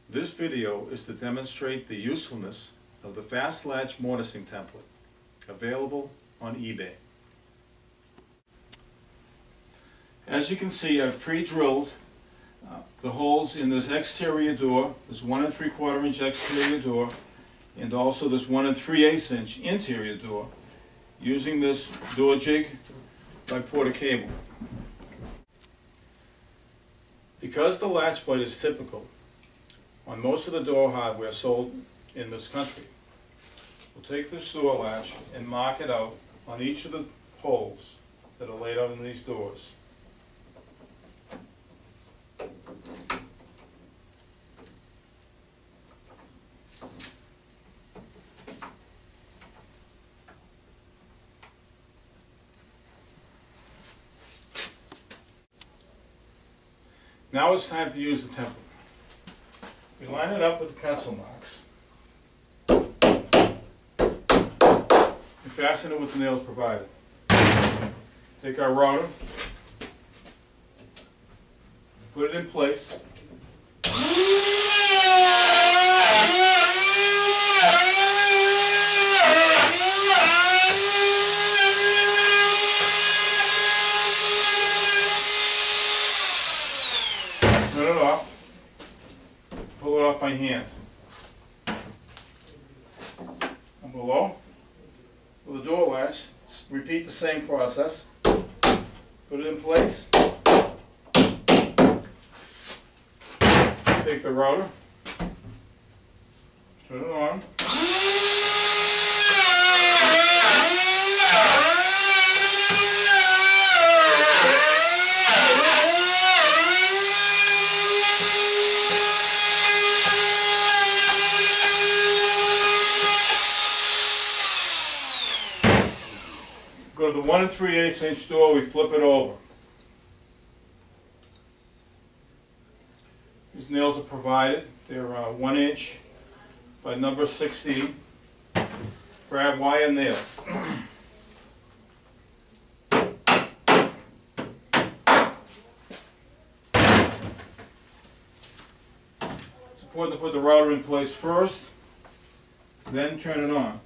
This video is to demonstrate the usefulness of the Fast Latch mortising template, available on eBay. As you can see, I've pre-drilled the holes in this exterior door, this 1 3/4 inch exterior door, and also this 1 3/8 inch interior door, using this door jig by Porter cable. Because the latch bite is typical on most of the door hardware sold in this country, we'll take this door latch and mark it out on each of the holes that are laid out in these doors. Now it's time to use the template. We line it up with the pencil marks and fasten it with the nails provided. Take our router, put it in place. Turn it off, pull it off by hand. And below, with the door latch, repeat the same process. Put it in place. Take the router, turn it on. Go to the 1 3/8 inch door, we flip it over. These nails are provided. They're 1 inch by number 16. Grab wire nails. It's important to put the router in place first, then turn it on.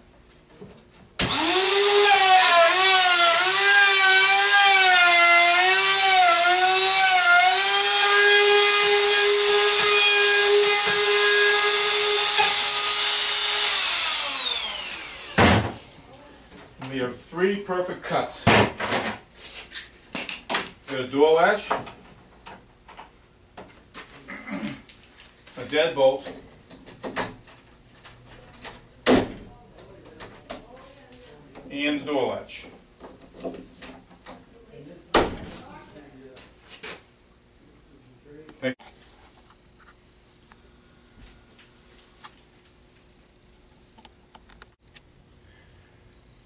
We have 3 perfect cuts. We got a door latch, a deadbolt, and the door latch. Thank you.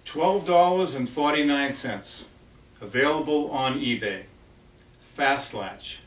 $12.49, available on eBay. Fast Latch.